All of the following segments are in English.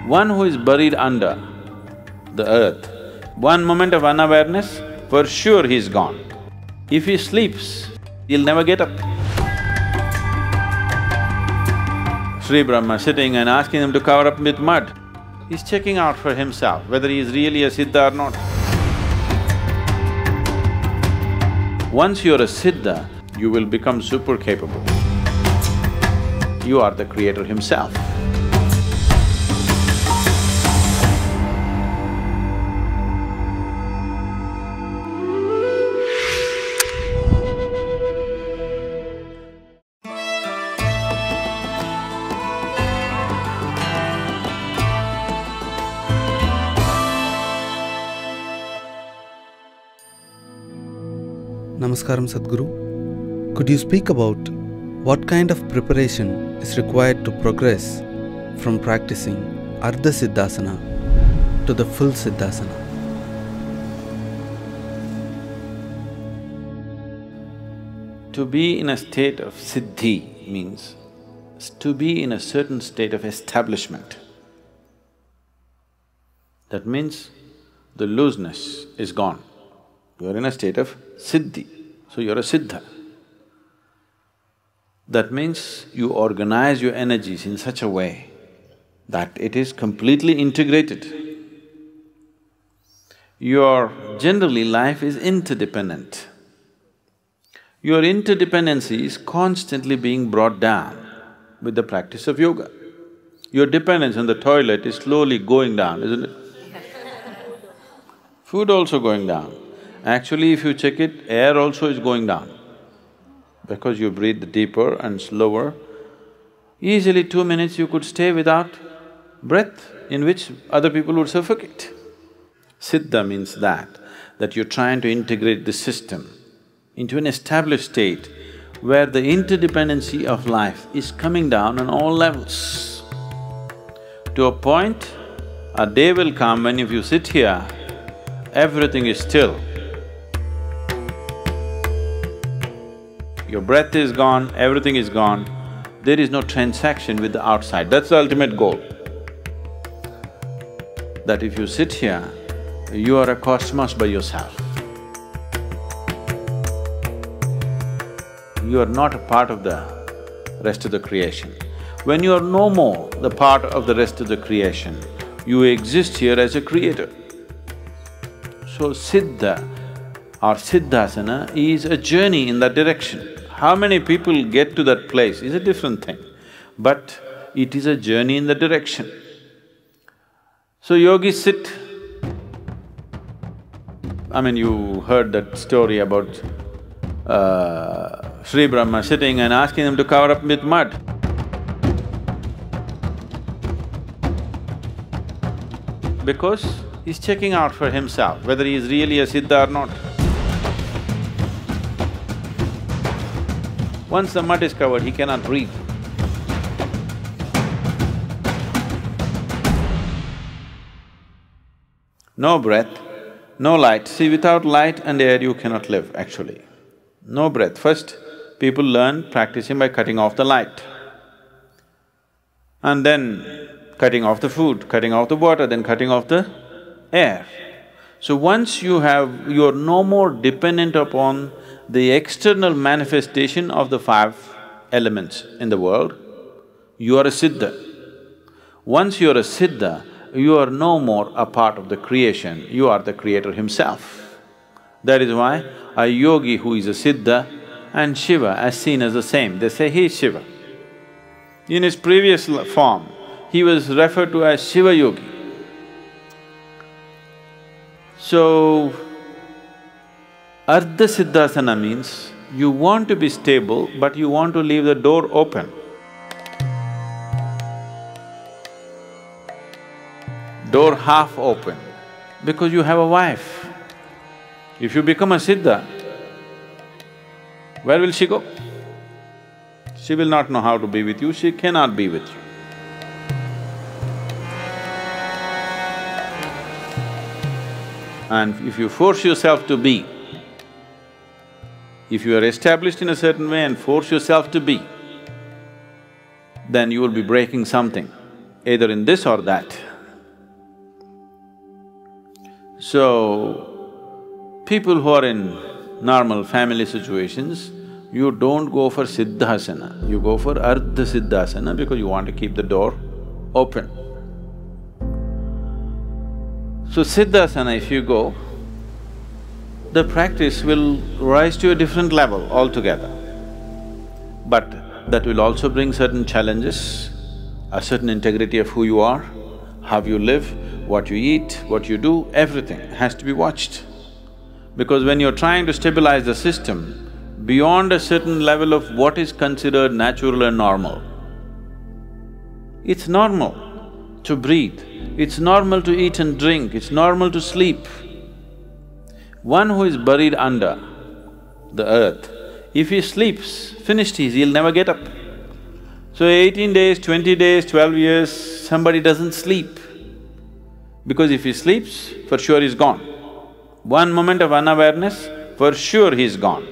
One who is buried under the earth, one moment of unawareness, for sure he's gone. If he sleeps, he'll never get up. Sri Brahma sitting and asking him to cover up with mud, he's checking out for himself whether he is really a Siddha or not. Once you're a Siddha, you will become super capable. You are the creator himself. Namaskaram Sadhguru. Could you speak about what kind of preparation is required to progress from practicing Ardha Siddhasana to the full Siddhasana? To be in a state of siddhi means to be in a certain state of establishment. That means the looseness is gone. You are in a state of siddhi, so you are a siddha. That means you organize your energies in such a way that it is completely integrated. Your… generally life is interdependent. Your interdependency is constantly being brought down with the practice of yoga. Your dependence on the toilet is slowly going down, isn't it? Food also going down. Actually, if you check it, air also is going down. Because you breathe deeper and slower, easily 2 minutes you could stay without breath, in which other people would suffocate. Siddha means that you're trying to integrate the system into an established state where the interdependency of life is coming down on all levels. To a point, a day will come when if you sit here, everything is still. Your breath is gone, everything is gone, there is no transaction with the outside, that's the ultimate goal. That if you sit here, you are a cosmos by yourself. You are not a part of the rest of the creation. When you are no more the part of the rest of the creation, you exist here as a creator. So Siddha or Siddhasana is a journey in that direction. How many people get to that place is a different thing, but it is a journey in the direction. So yogis sit… you heard that story about Sri Brahma sitting and asking him to cover up with mud. Because he's checking out for himself whether he is really a Siddha or not. Once the mud is covered, he cannot breathe. No breath, no light. See, without light and air you cannot live actually. No breath. First, people learn practicing by cutting off the light. And then cutting off the food, cutting off the water, then cutting off the air. So once you're no more dependent upon the external manifestation of the 5 elements in the world, you are a Siddha. Once you're a Siddha, you are no more a part of the creation, you are the creator himself. That is why a yogi who is a Siddha and Shiva are seen as the same, they say he is Shiva. In his previous form, he was referred to as Shiva Yogi. So, Ardha Siddhasana means you want to be stable, but you want to leave the door open. Door half open, because you have a wife. If you become a Siddha, where will she go? She will not know how to be with you, she cannot be with you. And if you force yourself to be, if you are established in a certain way and force yourself to be, then you will be breaking something, either in this or that. So, people who are in normal family situations, you don't go for Siddhasana, you go for Ardha Siddhasana because you want to keep the door open. So Siddhasana, if you go, the practice will rise to a different level altogether. But that will also bring certain challenges, a certain integrity of who you are, how you live, what you eat, what you do, everything has to be watched. Because when you're trying to stabilize the system, beyond a certain level of what is considered natural and normal, it's normal to breathe, it's normal to eat and drink, it's normal to sleep. One who is buried under the earth, if he sleeps, finished he'll never get up. So 18 days, 20 days, 12 years, somebody doesn't sleep. Because if he sleeps, for sure he's gone. One moment of unawareness, for sure he's gone.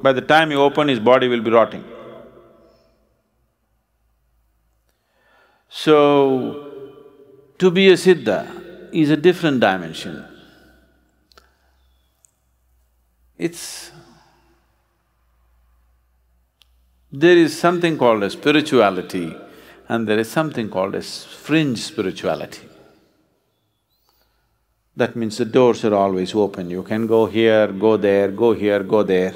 By the time you open, his body will be rotting. So, to be a Siddha is a different dimension. There is something called as spirituality and there is something called as fringe spirituality. That means the doors are always open, you can go here, go there, go here, go there.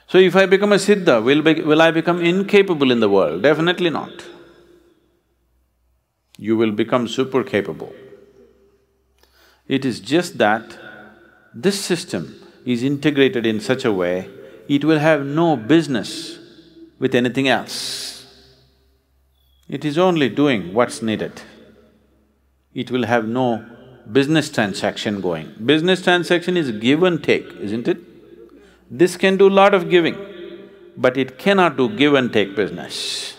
So if I become a Siddha, will I become incapable in the world? Definitely not. You will become super capable. It is just that this system is integrated in such a way, it will have no business with anything else. It is only doing what's needed. It will have no business transaction going. Business transaction is give and take, isn't it? This can do lot of giving, but it cannot do give and take business.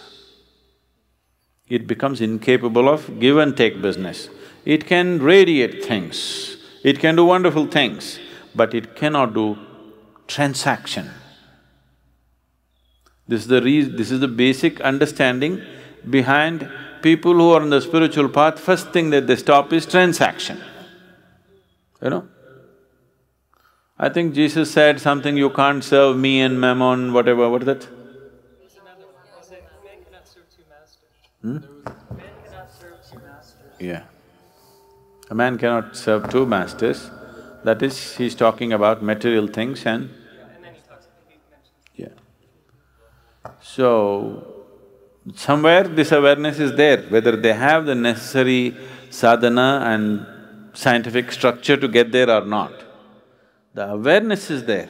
It becomes incapable of give and take business. It can radiate things, it can do wonderful things, but it cannot do transaction. This is the basic understanding behind people who are on the spiritual path, first thing that they stop is transaction, you know? I think Jesus said something, you can't serve me and mammon, whatever, what is that? Man cannot serve two masters. Man cannot serve two masters. Yeah. A man cannot serve two masters, that is, he's talking about material things and… And then he talks about, he mentions… Yeah. So, somewhere this awareness is there, whether they have the necessary sadhana and scientific structure to get there or not. The awareness is there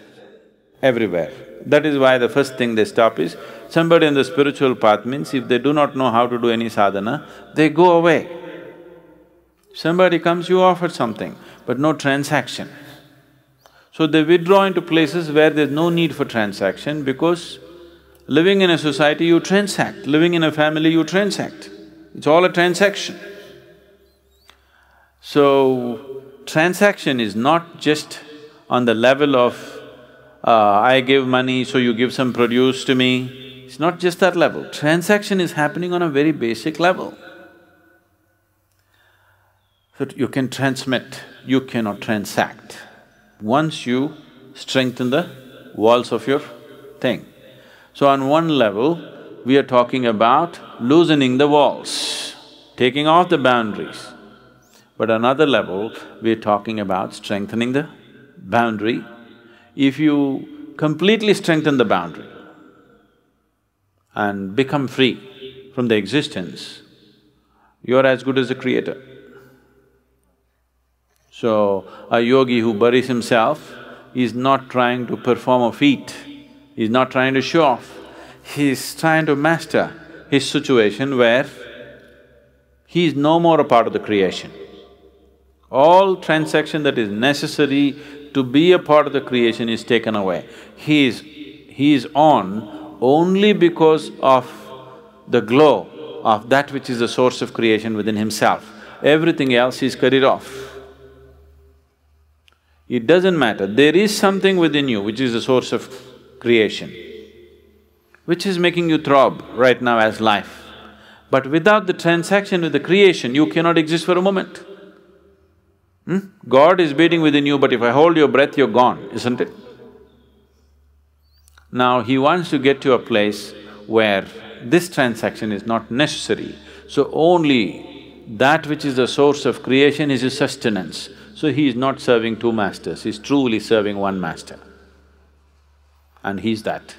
everywhere. That is why the first thing they stop is, somebody on the spiritual path means if they do not know how to do any sadhana, they go away. Somebody comes, you offer something, but no transaction. So they withdraw into places where there's no need for transaction because living in a society you transact, living in a family you transact. It's all a transaction. So, transaction is not just on the level of I give money so you give some produce to me, it's not just that level. Transaction is happening on a very basic level. So you can transmit, you cannot transact. Once you strengthen the walls of your thing. So on one level, we are talking about loosening the walls, taking off the boundaries. But another level, we are talking about strengthening the boundary. If you completely strengthen the boundary and become free from the existence, you're as good as the creator. So, a yogi who buries himself is not trying to perform a feat, he's not trying to show off, he's trying to master his situation where he is no more a part of the creation. All transaction that is necessary to be a part of the creation is taken away. He is on only because of the glow of that which is the source of creation within himself. Everything else is cut it off. It doesn't matter, there is something within you which is the source of creation, which is making you throb right now as life. But without the transaction with the creation, you cannot exist for a moment. God is beating within you, but if I hold your breath, you're gone, isn't it? Now he wants to get to a place where this transaction is not necessary, so only that which is the source of creation is his sustenance. So he is not serving two masters, he's truly serving one master. And he's that.